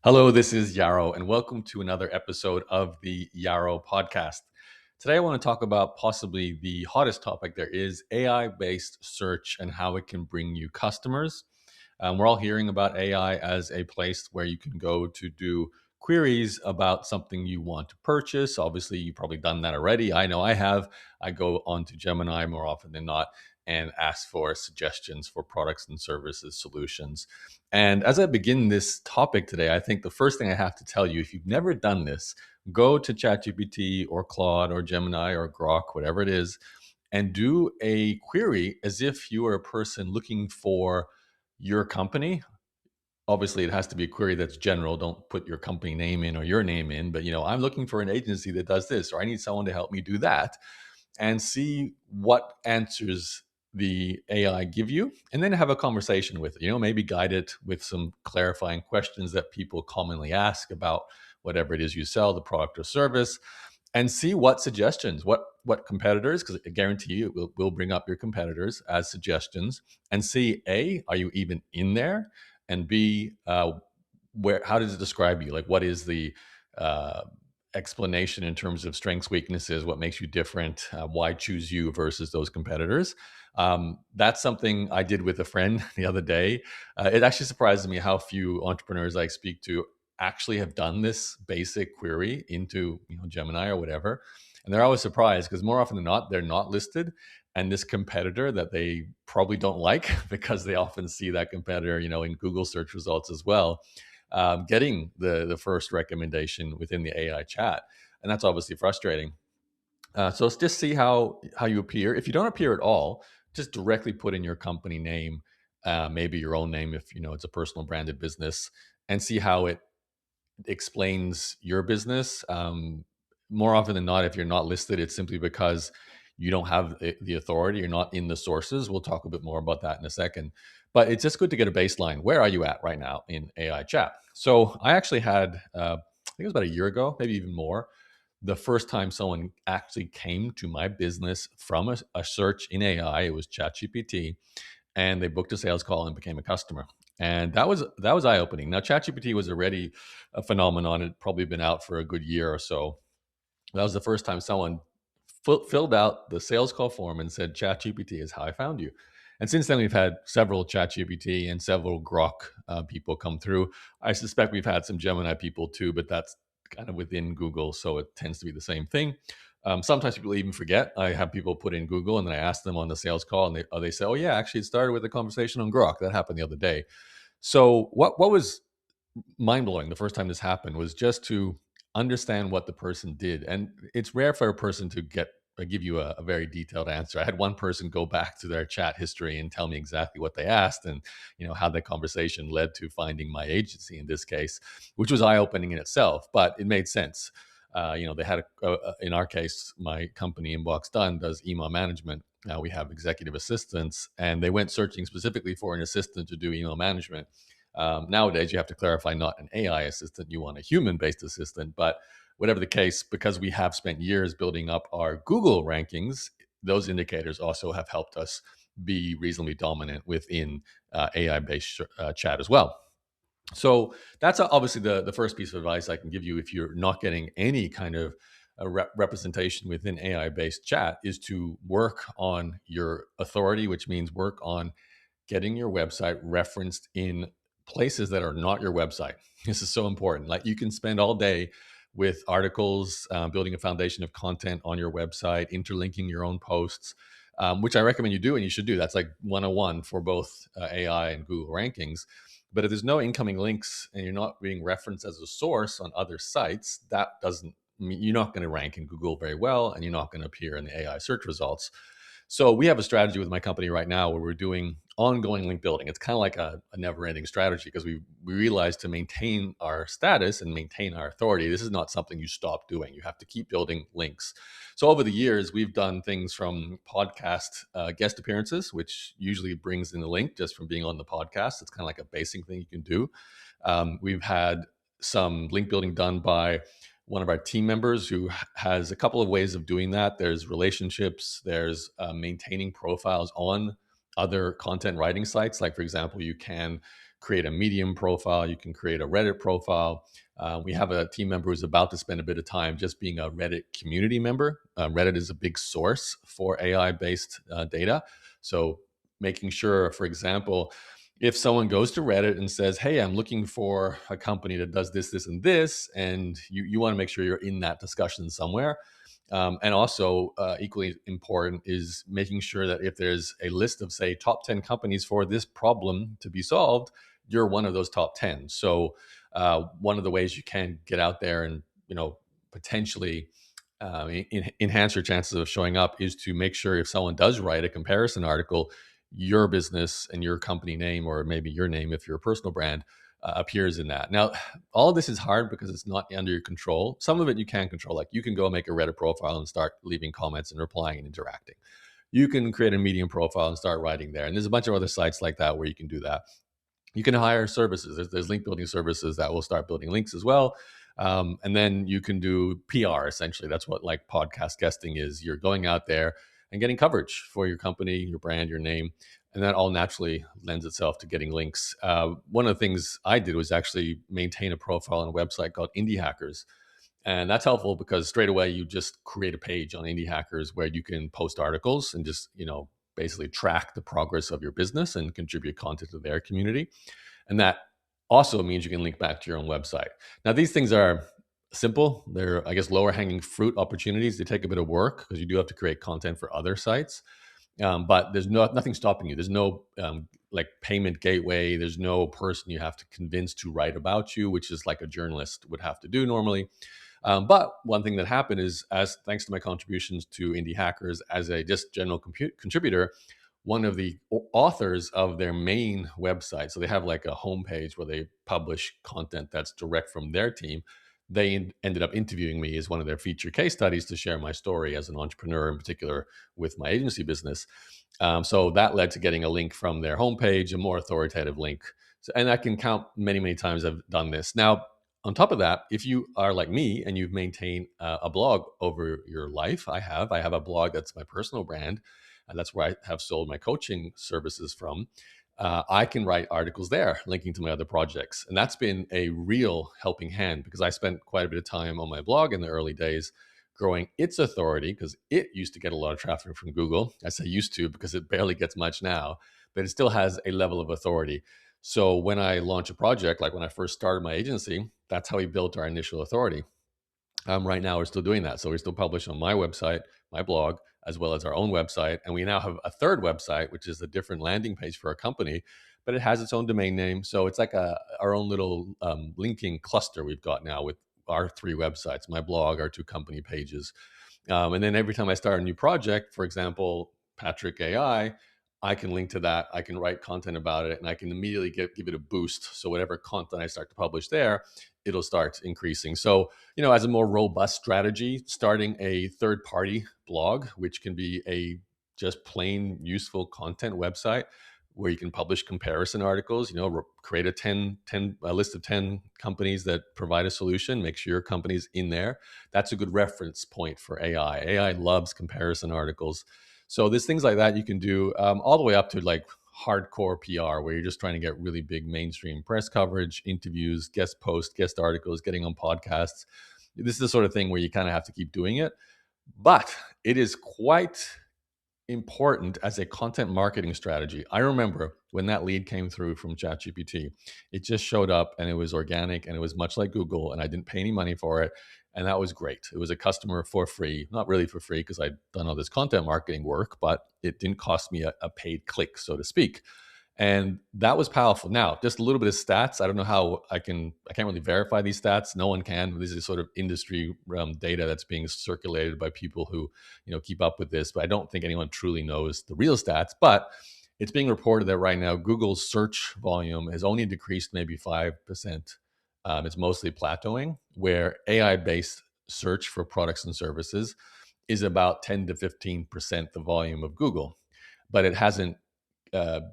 Hello, this is Yarrow, and welcome to another episode of the Yarrow podcast. Today, I want to talk about possibly the hottest topic there is AI based search and how it can bring you customers. We're all hearing about AI as a place where you can go to do queries about something you want to purchase. Obviously, you've probably done that already. I know I have. I go onto Gemini more often than not and ask for suggestions for products and services solutions. And as I begin this topic today, I think the first thing I have to tell you, if you've never done this, go to ChatGPT or Claude or Gemini or Grok, whatever it is, and do a query as if you are a person looking for your company. Obviously, it has to be a query that's general. Don't put your company name in or your name in, but I'm looking for an agency that does this, or I need someone to help me do that, and see what answers the AI give you, and then have a conversation with it. Maybe guide it with some clarifying questions that people commonly ask about whatever it is you sell, the product or service, and see what suggestions, what competitors, because I guarantee you it will bring up your competitors as suggestions, and see, A, are you even in there, and B, where how does it describe you? Like, what is the uh, explanation in terms of strengths, weaknesses, what makes you different, why choose you versus those competitors? That's something I did with a friend the other day. It actually surprises me how few entrepreneurs I speak to actually have done this basic query into Gemini or whatever, and they're always surprised because more often than not they're not listed, and this competitor that they probably don't like because they often see that competitor in Google search results as well, getting the first recommendation within the AI chat, and that's obviously frustrating. So let's just see how you appear. If you don't appear at all, just directly put in your company name, maybe your own name if it's a personal branded business, and see how it explains your business. More often than not, if you're not listed, it's simply because you don't have the authority. You're not in the sources. We'll talk a bit more about that in a second. But it's just good to get a baseline. Where are you at right now in AI chat? So I actually had, I think it was about a year ago, maybe even more, the first time someone actually came to my business from a search in AI. It was ChatGPT, and they booked a sales call and became a customer. And that was eye opening. Now, ChatGPT was already a phenomenon; it had probably been out for a good year or so. That was the first time someone filled out the sales call form and said, "ChatGPT is how I found you." And since then, we've had several ChatGPT and several Grok people come through. I suspect we've had some Gemini people too, but that's kind of within Google, so it tends to be the same thing. Sometimes people even forget. I have people put in Google, and then I ask them on the sales call, and they say, "Oh yeah, actually, it started with a conversation on Grok." That happened the other day. So what was mind blowing the first time this happened was just to understand what the person did. And it's rare for a person to give you a very detailed answer. I had one person go back to their chat history and tell me exactly what they asked, and how that conversation led to finding my agency in this case, which was eye opening in itself, but it made sense. They had in our case, my company Inbox Done does email management. Now we have executive assistants, and they went searching specifically for an assistant to do email management. Nowadays, you have to clarify not an AI assistant, you want a human based assistant. But whatever the case, because we have spent years building up our Google rankings, those indicators also have helped us be reasonably dominant within AI based chat as well. So that's obviously the first piece of advice I can give you if you're not getting any kind of representation within AI based chat, is to work on your authority, which means work on getting your website referenced in places that are not your website. This is so important. Like, you can spend all day with articles, building a foundation of content on your website, interlinking your own posts, which I recommend you do, and you should do. That's like 101 for both AI and Google rankings. But if there's no incoming links and you're not being referenced as a source on other sites, that doesn't mean you're not going to rank in Google very well, and you're not going to appear in the AI search results. So we have a strategy with my company right now where we're doing ongoing link building. It's kind of like a never-ending strategy, because we realize to maintain our status and maintain our authority, this is not something you stop doing. You have to keep building links. So over the years, we've done things from podcast guest appearances, which usually brings in the link just from being on the podcast. It's kind of like a basic thing you can do. We've had some link building done by one of our team members who has a couple of ways of doing that. There's relationships, there's maintaining profiles on other content writing sites. Like, for example, you can create a Medium profile. You can create a Reddit profile. We have a team member who's about to spend a bit of time just being a Reddit community member. Reddit is a big source for AI based data. So making sure, for example, if someone goes to Reddit and says, "Hey, I'm looking for a company that does this, this, and this," and you want to make sure you're in that discussion somewhere. And also, equally important is making sure that if there's a list of, say, top 10 companies for this problem to be solved, you're one of those top 10. So, one of the ways you can get out there and, potentially enhance your chances of showing up is to make sure if someone does write a comparison article, your business and your company name, or maybe your name if you're a personal brand, appears in that. Now, all of this is hard because it's not under your control. Some of it you can control, like you can go make a Reddit profile and start leaving comments and replying and interacting. You can create a Medium profile and start writing there. And there's a bunch of other sites like that where you can do that. You can hire services. There's link building services that will start building links as well. And then you can do PR, essentially. That's what like podcast guesting is. You're going out there and getting coverage for your company, your brand, your name. And that all naturally lends itself to getting links. One of the things I did was actually maintain a profile on a website called Indie Hackers. And that's helpful because straight away you just create a page on Indie Hackers where you can post articles and just, basically track the progress of your business and contribute content to their community. And that also means you can link back to your own website. Now, these things are simple. They're, I guess, lower hanging fruit opportunities. They take a bit of work because you do have to create content for other sites. But there's nothing stopping you. There's no like payment gateway. There's no person you have to convince to write about you, which is like a journalist would have to do normally. But one thing that happened is, as thanks to my contributions to Indie Hackers as a just general contributor, one of the authors of their main website, so they have like a homepage where they publish content that's direct from their team. They ended up interviewing me as one of their feature case studies to share my story as an entrepreneur, in particular with my agency business. So that led to getting a link from their homepage, a more authoritative link. So, and I can count many, many times I've done this. Now, on top of that, if you are like me and you've maintained a blog over your life, I have a blog that's my personal brand, and that's where I have sold my coaching services from. I can write articles there linking to my other projects. And that's been a real helping hand because I spent quite a bit of time on my blog in the early days growing its authority because it used to get a lot of traffic from Google. I say used to because it barely gets much now, but it still has a level of authority. So when I launch a project, like when I first started my agency, that's how we built our initial authority. Right now, we're still doing that. So we still publish on my website, my blog, as well as our own website. And we now have a third website, which is a different landing page for our company, but it has its own domain name. So it's like our own little linking cluster we've got now with our three websites, my blog, our two company pages. And then every time I start a new project, for example, Patrick AI, I can link to that. I can write content about it and I can immediately give it a boost. So whatever content I start to publish there, it'll start increasing. So, as a more robust strategy, starting a third party blog, which can be a just plain useful content website where you can publish comparison articles, create a list of 10 companies that provide a solution, make sure your company's in there. That's a good reference point for AI. AI loves comparison articles. So there's things like that you can do, all the way up to like hardcore PR, where you're just trying to get really big mainstream press coverage, interviews, guest posts, guest articles, getting on podcasts. This is the sort of thing where you kind of have to keep doing it. But it is quite important as a content marketing strategy. I remember when that lead came through from ChatGPT, it just showed up and it was organic and it was much like Google and I didn't pay any money for it. And that was great. It was a customer for free, not really for free because I'd done all this content marketing work, but it didn't cost me a paid click, so to speak. And that was powerful. Now, just a little bit of stats. I don't know how I can't really verify these stats. No one can. This is sort of industry data that's being circulated by people who, keep up with this. But I don't think anyone truly knows the real stats. But it's being reported that right now, Google's search volume has only decreased maybe 5%. It's mostly plateauing, where AI-based search for products and services is about 10 to 15% the volume of Google. But it hasn't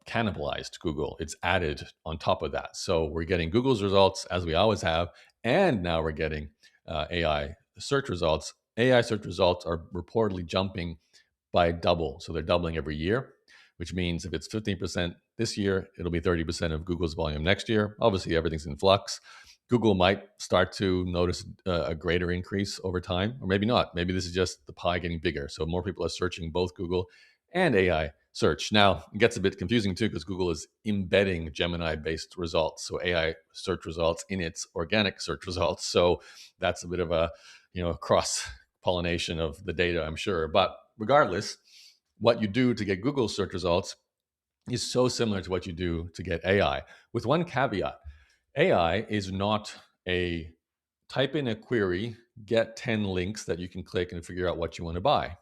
cannibalized Google. It's added on top of that. So we're getting Google's results as we always have, and now we're getting AI search results. AI search results are reportedly jumping by double. So they're doubling every year, which means if it's 15% this year, it'll be 30% of Google's volume next year. Obviously, everything's in flux. Google might start to notice a greater increase over time, or maybe not. Maybe this is just the pie getting bigger. So more people are searching both Google and AI search. Now, it gets a bit confusing too because Google is embedding Gemini based results, so AI search results in its organic search results. So that's a bit of a, cross pollination of the data, I'm sure. But regardless, what you do to get Google search results is so similar to what you do to get AI, with one caveat. AI is not a type in a query, get 10 links that you can click and figure out what you want to buy.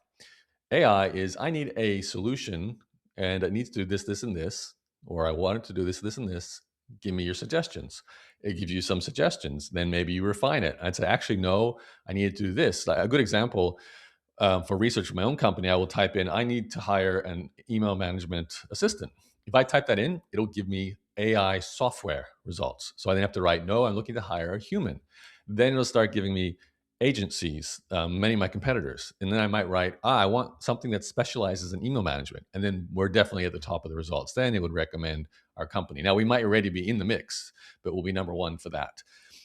AI is, I need a solution and it needs to do this, this, and this, or I want it to do this, this, and this. Give me your suggestions. It gives you some suggestions. Then maybe you refine it. I'd say, actually, no, I need to do this. Like, a good example, for research for my own company, I will type in, I need to hire an email management assistant. If I type that in, it'll give me AI software results. So I then have to write, no, I'm looking to hire a human. Then it'll start giving me agencies, many of my competitors. And then I might write, I want something that specializes in email management. And then we're definitely at the top of the results. Then it would recommend our company. Now, we might already be in the mix, but we'll be number one for that.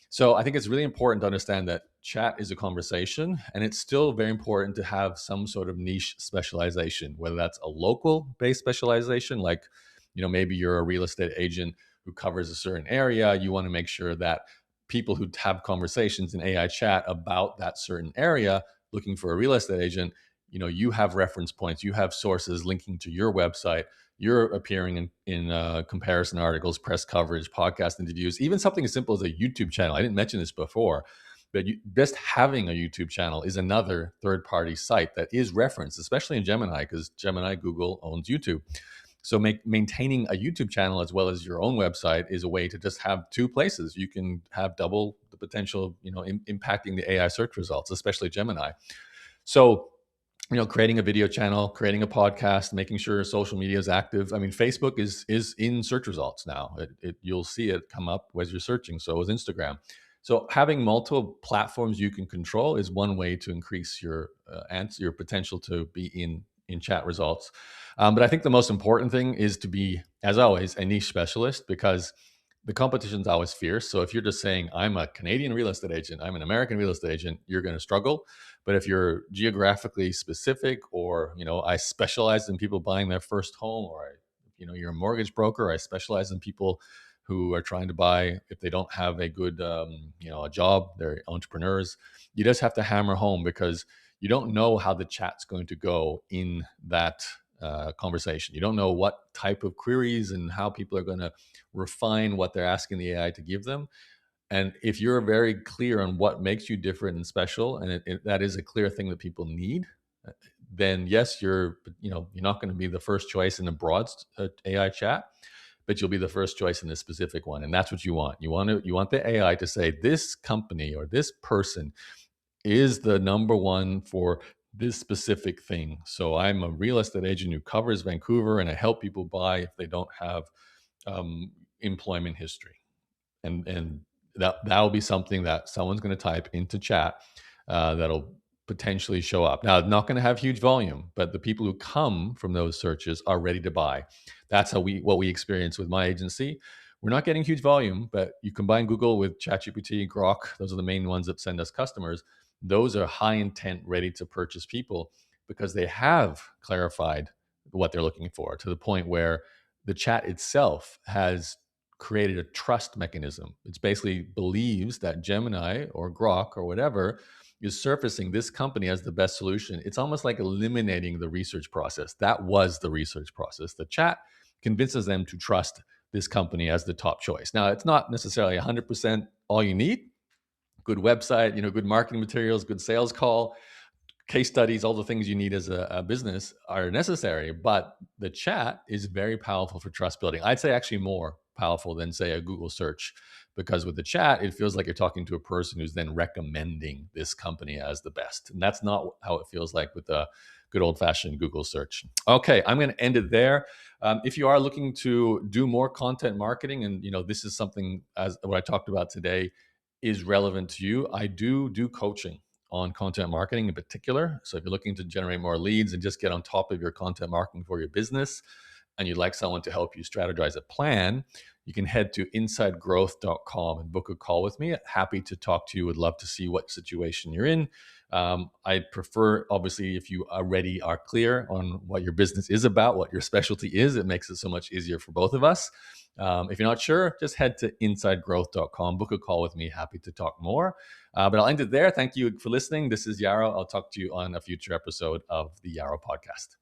So I think it's really important to understand that chat is a conversation, and it's still very important to have some sort of niche specialization, whether that's a local based specialization, like, maybe you're a real estate agent who covers a certain area. You want to make sure that people who have conversations in AI chat about that certain area, looking for a real estate agent, you have reference points, you have sources linking to your website. You're appearing in comparison articles, press coverage, podcast interviews, even something as simple as a YouTube channel. I didn't mention this before, but just having a YouTube channel is another third-party site that is referenced, especially in Gemini, because Gemini, Google owns YouTube. So maintaining a YouTube channel as well as your own website is a way to just have two places. You can have double the potential of, impacting the AI search results, especially Gemini. So, creating a video channel, creating a podcast, making sure social media is active. I mean, Facebook is in search results now. You'll see it come up as you're searching. So is Instagram. So having multiple platforms you can control is one way to increase your answer, your potential to be in chat results. But I think the most important thing is to be, as always, a niche specialist, because the competition is always fierce. So if you're just saying, I'm a Canadian real estate agent, I'm an American real estate agent, you're going to struggle. But if you're geographically specific, or, I specialize in people buying their first home, or, you're a mortgage broker, I specialize in people who are trying to buy, if they don't have a good, a job, they're entrepreneurs. You just have to hammer home, because you don't know how the chat's going to go in that conversation. You don't know what type of queries and how people are going to refine what they're asking the AI to give them. And if you're very clear on what makes you different and special, and that is a clear thing that people need, then yes, you're not going to be the first choice in a broad AI chat, but you'll be the first choice in this specific one. And that's what you want. You want the AI to say, this company or this person is the number one for this specific thing. So I'm a real estate agent who covers Vancouver, and I help people buy if they don't have employment history. And that'll be something that someone's going to type into chat, that'll potentially show up. Now, not going to have huge volume, but the people who come from those searches are ready to buy. That's what we experience with my agency. We're not getting huge volume, but you combine Google with ChatGPT, Grok, those are the main ones that send us customers. Those are high intent, ready to purchase people, because they have clarified what they're looking for, to the point where the chat itself has created a trust mechanism. It's basically believes that Gemini or Grok or whatever is surfacing this company as the best solution. It's almost like eliminating the research process. That was the research process. The chat convinces them to trust this company as the top choice. Now, it's not necessarily 100% all you need. Good website, good marketing materials, good sales call, case studies, all the things you need as a business are necessary. But the chat is very powerful for trust building. I'd say actually more powerful than, say, a Google search, because with the chat, it feels like you're talking to a person who's then recommending this company as the best. And that's not how it feels like with a good old fashioned Google search. Okay, I'm going to end it there. If you are looking to do more content marketing, and this is something, as what I talked about today, is relevant to you, I do coaching on content marketing in particular. So if you're looking to generate more leads and just get on top of your content marketing for your business, and you'd like someone to help you strategize a plan, you can head to insidegrowth.com and book a call with me. Happy to talk to you. Would love to see what situation you're in. I'd prefer, obviously, if you already are clear on what your business is about, what your specialty is. It makes it so much easier for both of us. If you're not sure, just head to insidegrowth.com, book a call with me. Happy to talk more. But I'll end it there. Thank you for listening. This is Yarrow. I'll talk to you on a future episode of the Yarrow podcast.